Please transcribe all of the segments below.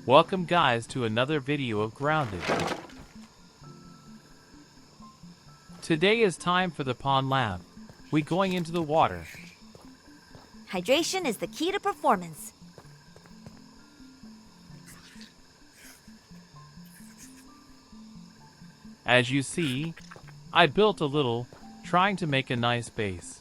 Welcome guys to another video of Grounded. Today is time for the pond lab. We going into the water. Hydration is the key to performance. As you see, I built a little, trying to make a nice base.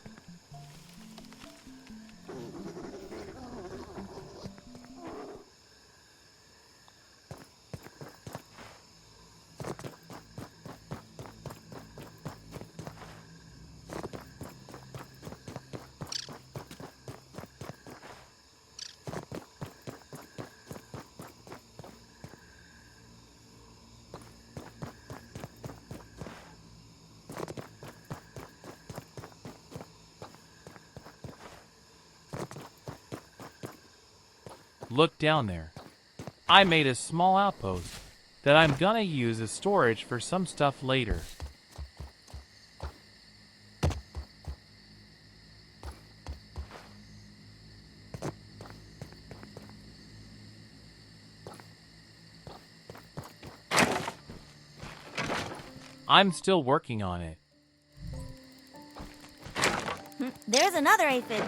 Look down there. I made a small outpost that I'm gonna use as storage for some stuff later. I'm still working on it. There's another aphid.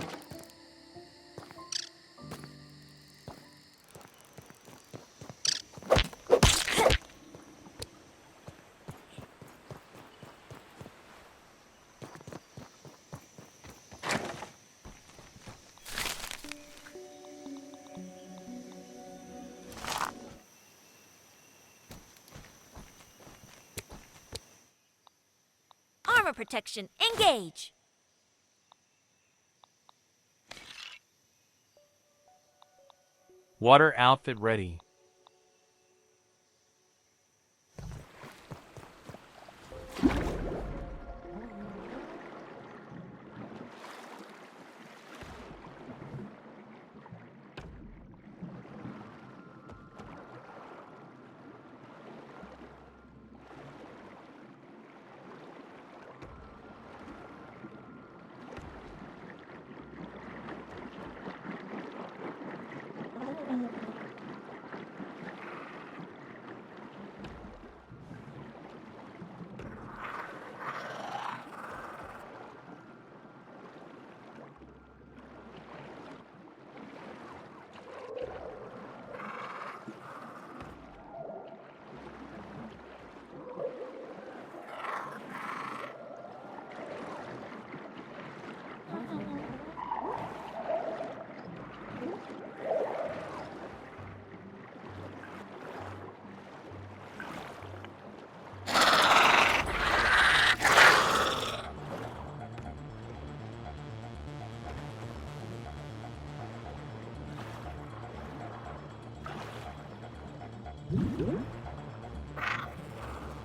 Armor protection, engage! Water outfit ready.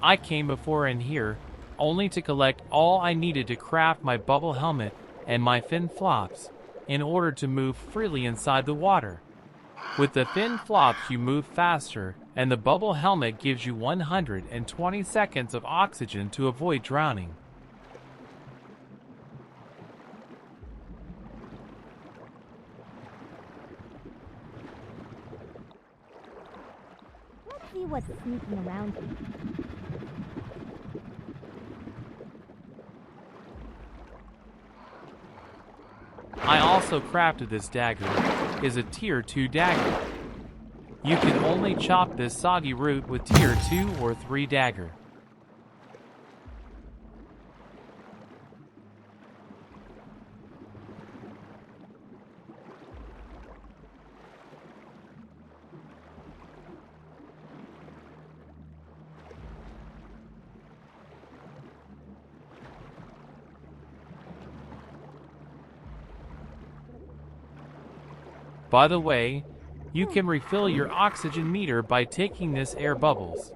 I came before in here only to collect all I needed to craft my bubble helmet and my fin flops in order to move freely inside the water. With the fin flops you move faster and the bubble helmet gives you 120 seconds of oxygen to avoid drowning. Let's see what's sneaking around here. I also crafted this dagger is a tier 2 dagger. You can only chop this soggy root with tier 2 or 3 dagger. By the way, you can refill your oxygen meter by taking this air bubbles.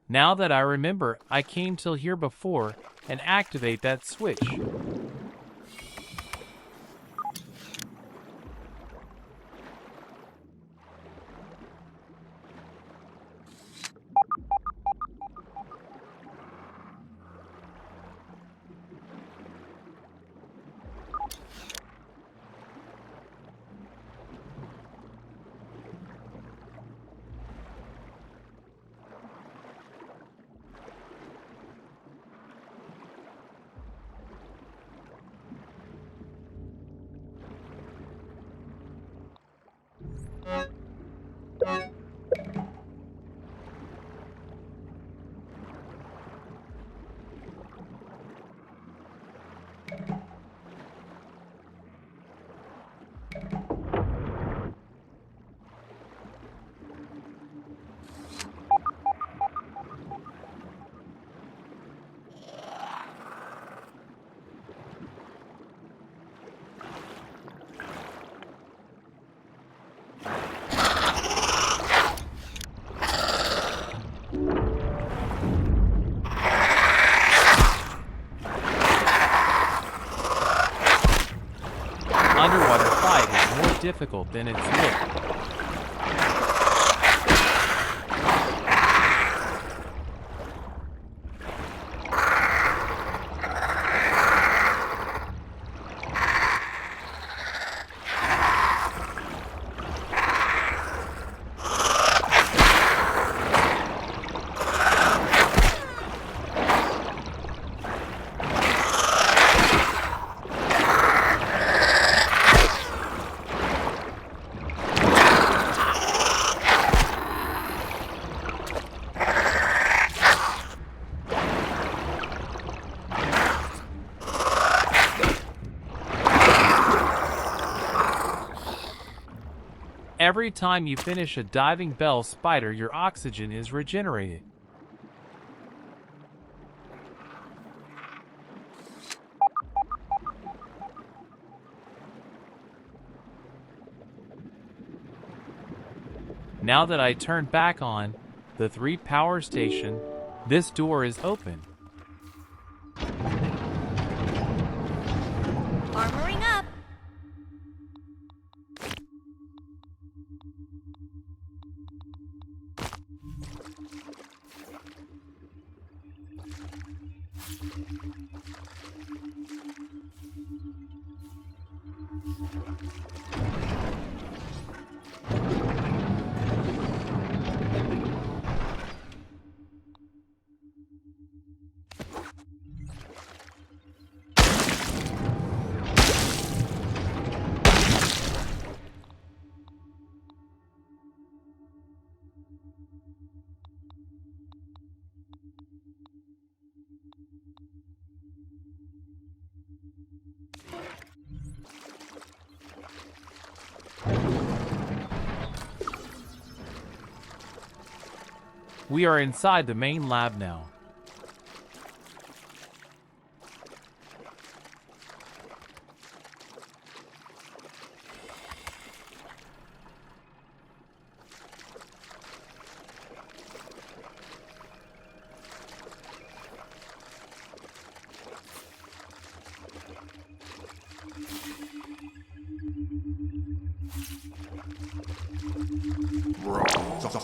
Now that I remember, I came till here before and activate that switch. Underwater fight is more difficult than its look. Every time you finish a diving bell spider, your oxygen is regenerated. Now that I turn back on the 3 power station, this door is open. Armoring up. We are inside the main lab now.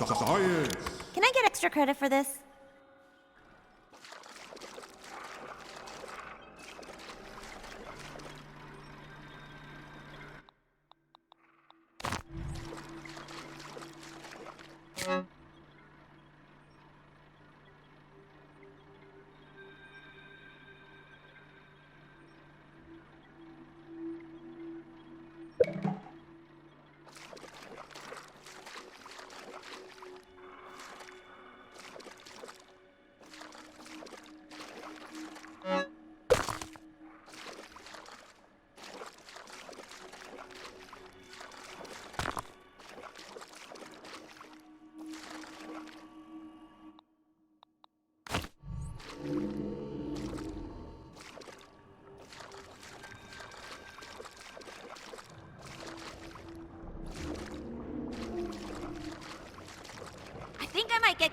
Science! Can I get extra credit for this?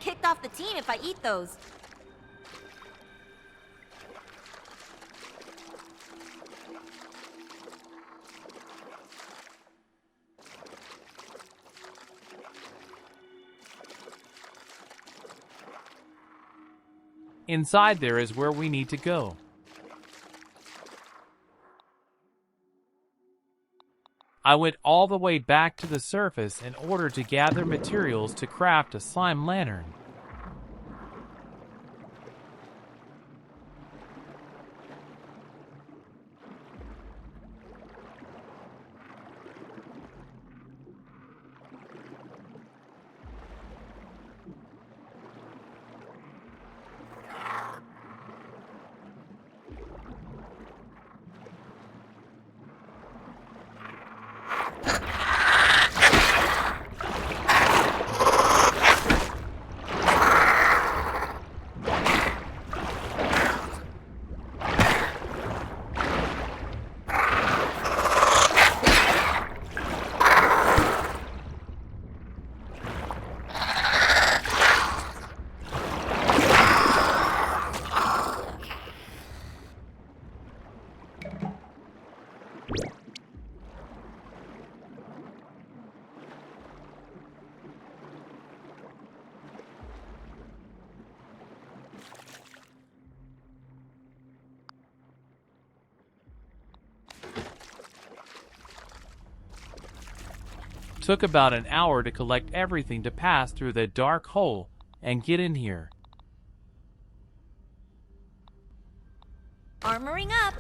get kicked off the team if I eat those. Inside there is where we need to go. I went all the way back to the surface in order to gather materials to craft a slime lantern. Took about an hour to collect everything to pass through the dark hole and get in here. Armoring up.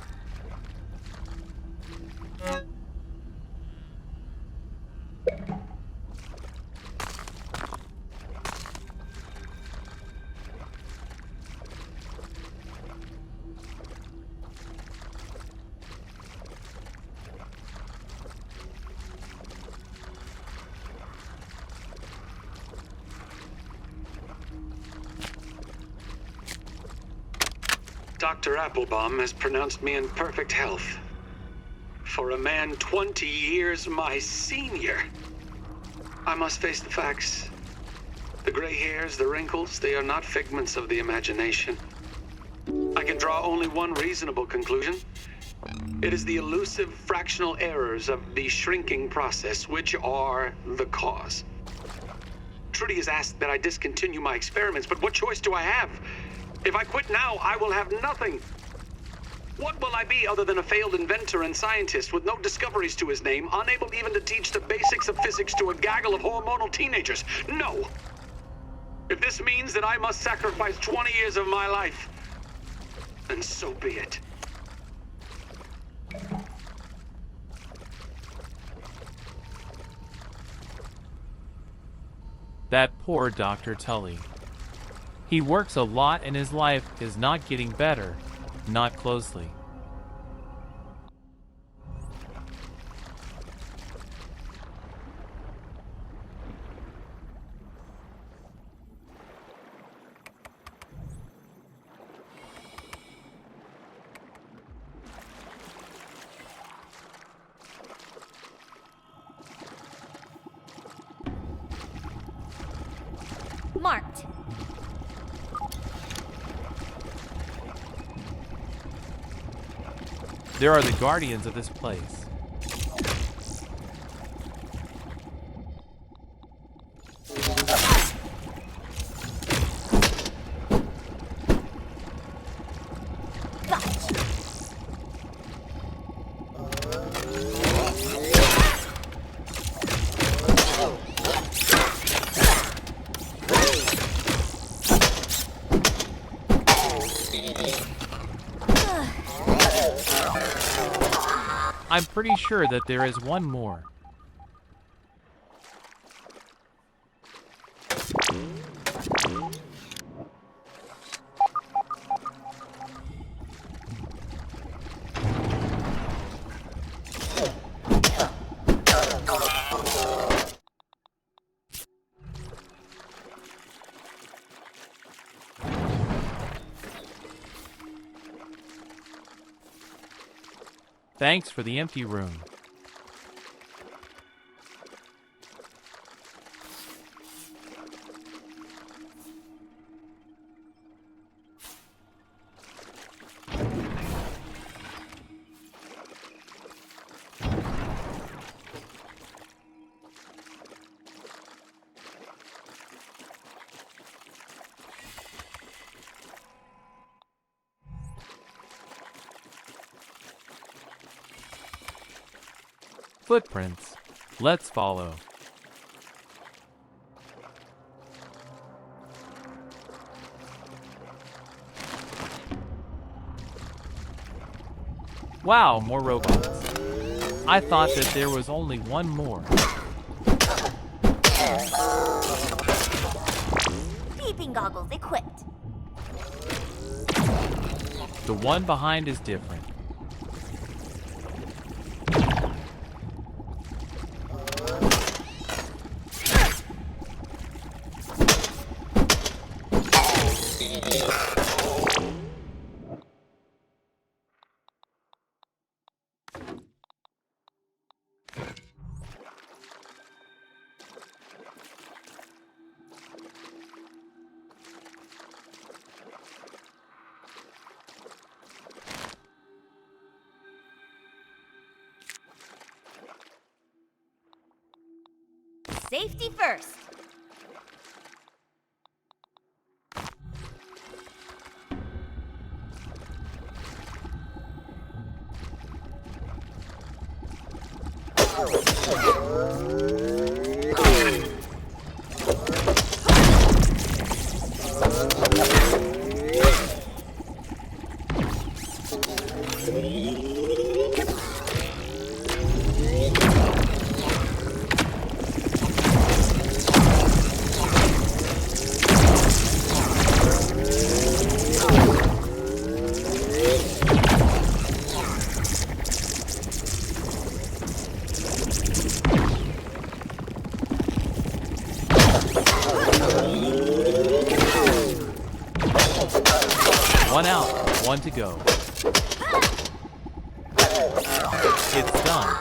Dr. Applebaum has pronounced me in perfect health. For a man 20 years my senior. I must face the facts. The gray hairs, the wrinkles, they are not figments of the imagination. I can draw only one reasonable conclusion. It is the elusive fractional errors of the shrinking process which are the cause. Trudy has asked that I discontinue my experiments, but what choice do I have? If I quit now, I will have nothing. What will I be other than a failed inventor and scientist with no discoveries to his name, unable even to teach the basics of physics to a gaggle of hormonal teenagers? No! If this means that I must sacrifice 20 years of my life, then so be it. That poor Dr. Tully. He works a lot and his life is not getting better, not closely. Marked. There are the guardians of this place. I'm pretty sure that there is one more. Thanks for the empty room. Footprints. Let's follow. Wow, more robots. I thought that there was only one more. Peeping goggles equipped. The one behind is different. Safety first. One out, one to go. It's done.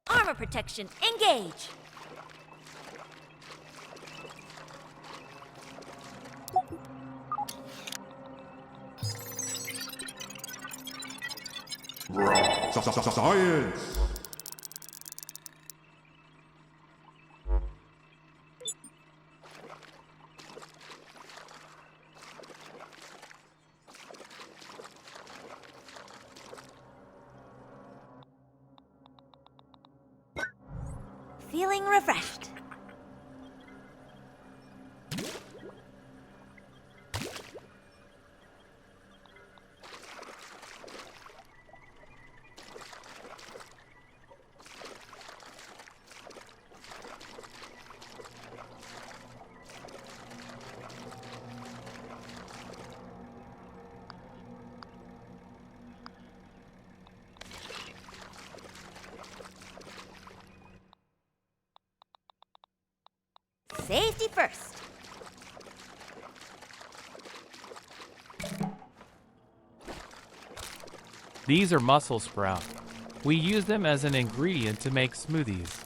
Armor protection, engage! Science! Feeling refreshed. Safety first. These are mussel sprout. We use them as an ingredient to make smoothies.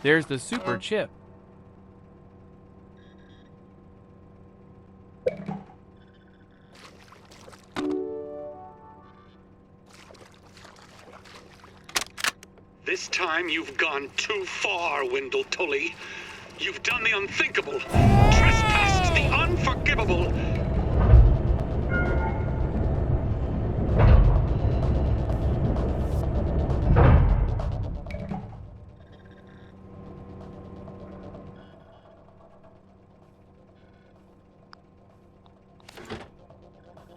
There's the super chip. This time you've gone too far, Wendell Tully. You've done the unthinkable, trespassed the unforgivable.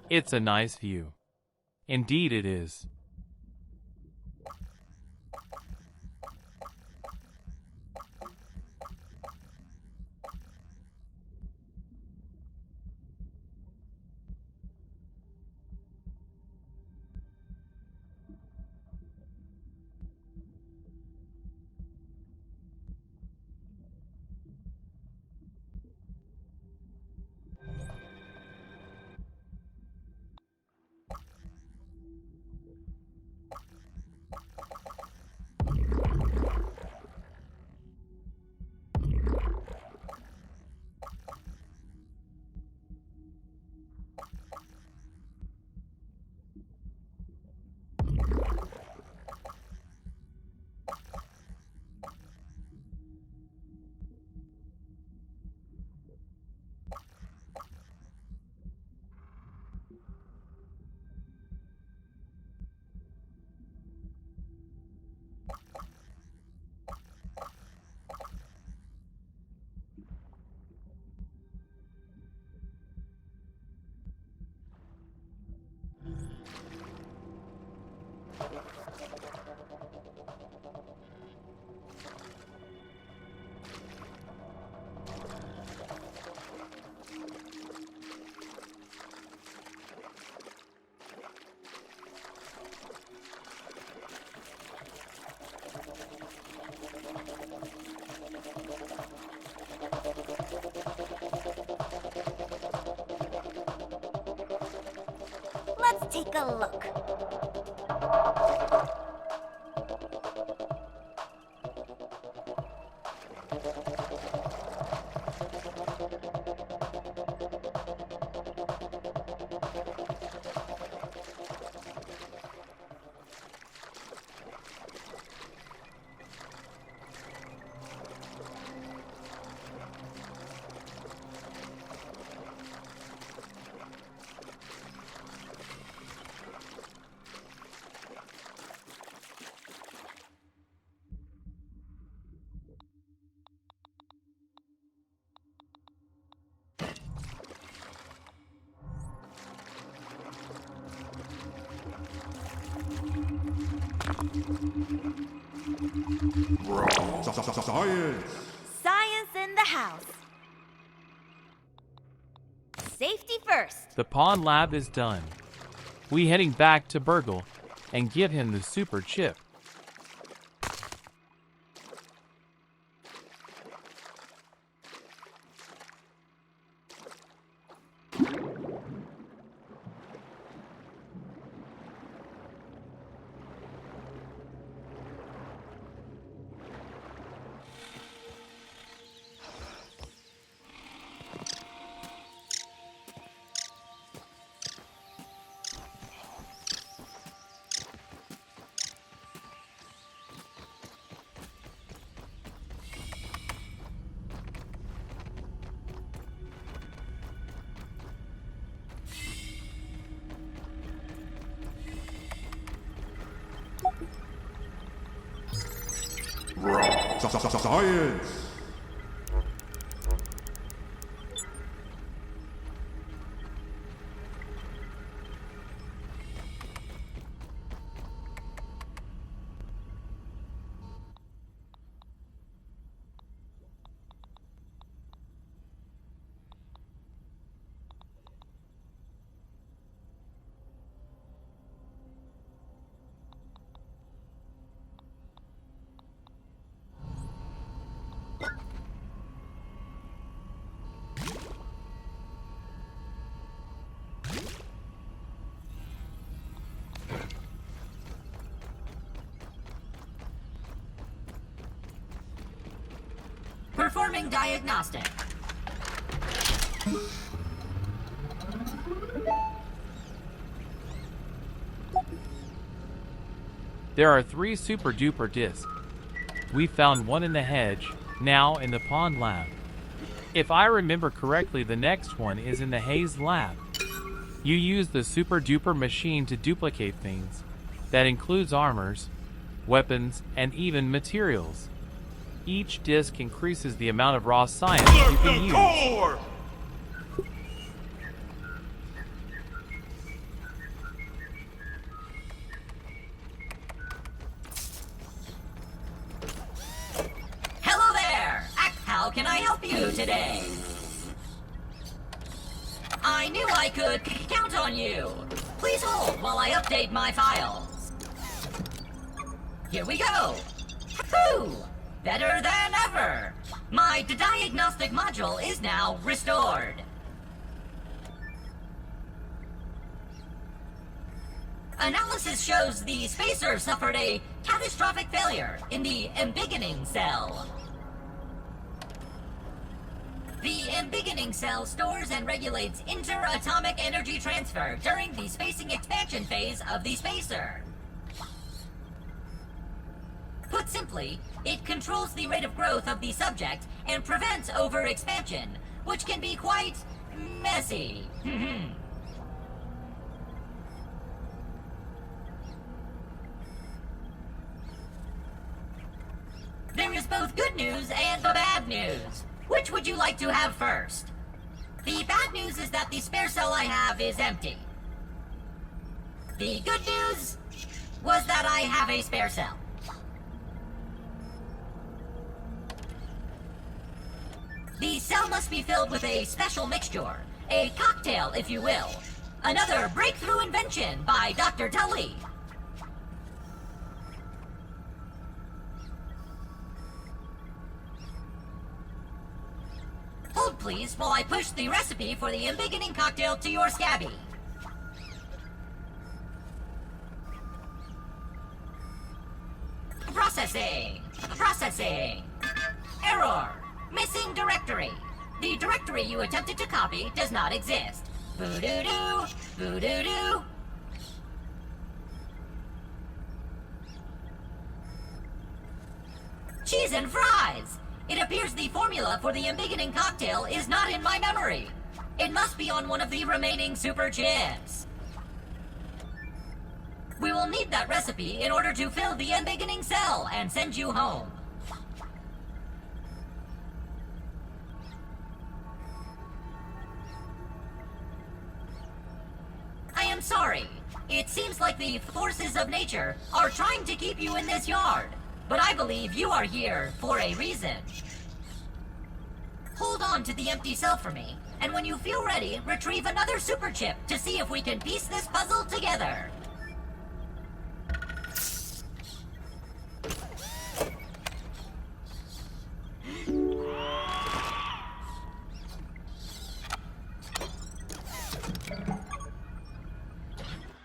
It's a nice view. Indeed it is. Let's take a look. Science! Science in the house. Safety first. The pawn lab is done. We heading back to Burgle and give him the super chip. Science! Performing diagnostic. There are 3 super duper discs. We found one in the hedge, now in the pond lab. If I remember correctly, the next one is in the Haze lab. You use the super duper machine to duplicate things. That includes armors, weapons, and even materials. Each disc increases the amount of raw science you can use. Hello there! How can I help you today? I knew I could count on you. Please hold while I update my files. Here we go. Whew! Better than ever. My diagnostic module is now restored. Analysis shows the spacer suffered a catastrophic failure in the embiggening cell. The embiggening cell stores and regulates interatomic energy transfer during the spacing expansion phase of the spacer. Put simply, it controls the rate of growth of the subject and prevents overexpansion, which can be quite messy. There is both good news and the bad news. Which would you like to have first? The bad news is that the spare cell I have is empty. The good news was that I have a spare cell. The cell must be filled with a special mixture, a cocktail if you will. Another breakthrough invention by Dr. Tully. Hold please while I push the recipe for the embiggening cocktail to your Scabby. Processing. Processing. Error. Missing directory. The directory you attempted to copy does not exist. Boo-doo-doo. Boo-doo-doo. Cheese and fries! It appears the formula for the embiggening cocktail is not in my memory. It must be on one of the remaining super chips. We will need that recipe in order to fill the embiggening cell and send you home. I am sorry. It seems like the forces of nature are trying to keep you in this yard. But I believe you are here for a reason. Hold on to the empty cell for me, and when you feel ready, retrieve another super chip to see if we can piece this puzzle together.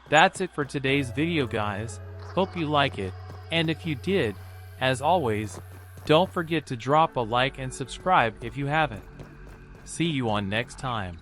That's it for today's video, guys. Hope you like it. And if you did, as always, don't forget to drop a like and subscribe if you haven't. See you on next time.